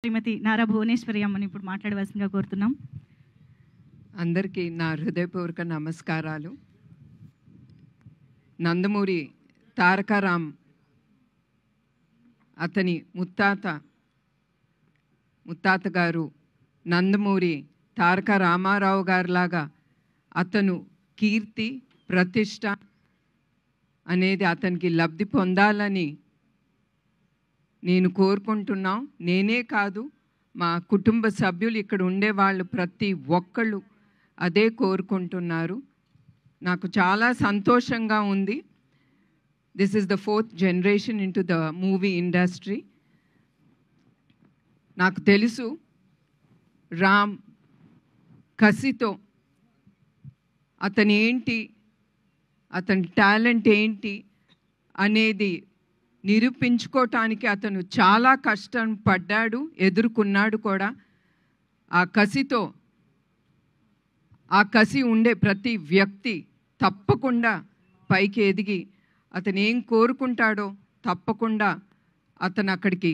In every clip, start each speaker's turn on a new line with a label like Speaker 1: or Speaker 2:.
Speaker 1: శ్రీమతి నారా భువనేశ్వరి అమ్మని ఇప్పుడు మాట్లాడవలసిందిగా కోరుతున్నాం.
Speaker 2: అందరికీ నా హృదయపూర్వక నమస్కారాలు. నందమూరి తారక రామ్ అతని ముత్తాత గారు నందమూరి తారక రామారావు గారిలాగా అతను కీర్తి ప్రతిష్ట అనేది అతనికి లబ్ధి పొందాలని నేను కోరుకుంటున్నాం. నేనే కాదు, మా కుటుంబ సభ్యులు ఇక్కడ ఉండేవాళ్ళు ప్రతి ఒక్కళ్ళు అదే కోరుకుంటున్నారు. నాకు చాలా సంతోషంగా ఉంది. This is the 4th generation into the movie industry. నాకు తెలుసు రామ్ కసితో అతని టాలెంట్ ఏంటి అనేది నిరూపించుకోవటానికి అతను చాలా కష్టం పడ్డాడు, ఎదుర్కొన్నాడు కూడా. ఆ కసి ఉండే ప్రతి వ్యక్తి తప్పకుండా పైకి ఎదిగి అతను ఏం కోరుకుంటాడో తప్పకుండా అతను అక్కడికి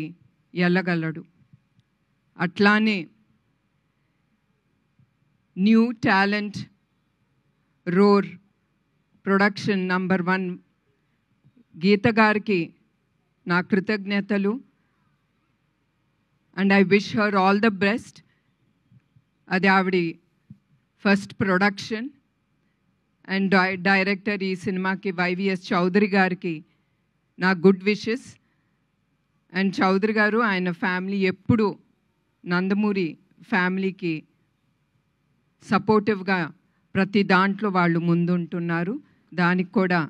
Speaker 2: వెళ్ళగలడు. అట్లానే new talent roar production number 1 Geetha గారికి నా కృతజ్ఞతలు. And I wish her all the best. అది ఆవిడ ఫస్ట్ ప్రొడక్షన్. అండ్ డైరెక్టర్ ఈ సినిమాకి వైవిఎస్ చౌదరి గారికి నా గుడ్ విషెస్. అండ్ చౌదరి గారు ఆయన ఫ్యామిలీ ఎప్పుడు నందమూరి ఫ్యామిలీకి సపోర్టివ్గా ప్రతి దాంట్లో వాళ్ళు ముందుంటున్నారు. దానికి కూడా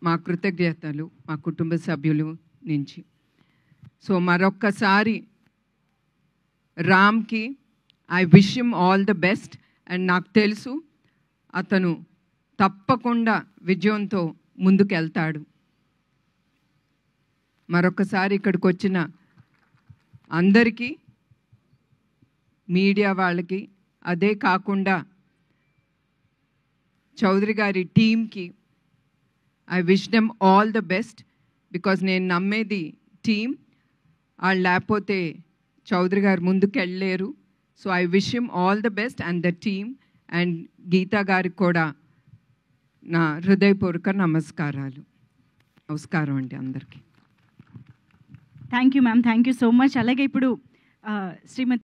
Speaker 2: మా కృతజ్ఞతలు మా కుటుంబ సభ్యులు నుంచి. సో మరొక్కసారి రామ్కి I wish him all the best. And నాకు తెలుసు అతను తప్పకుండా విజయంతో ముందుకెళ్తాడు. మరొకసారి ఇక్కడికి వచ్చిన అందరికీ, మీడియా వాళ్ళకి, అదే కాకుండా చౌదరి గారి టీమ్కి I wish them all the best. Because నేను నమ్మేది టీమ్. వాళ్ళు లేకపోతే చౌదరి గారు ముందుకు వెళ్ళలేరు. So I wish him all the best and the team. And Geetha గారికి కూడా నా హృదయపూర్వక నమస్కారం అండి అందరికీ.
Speaker 1: Thank you ma'am, thank you so much. అలాగే ఇప్పుడు శ్రీమతి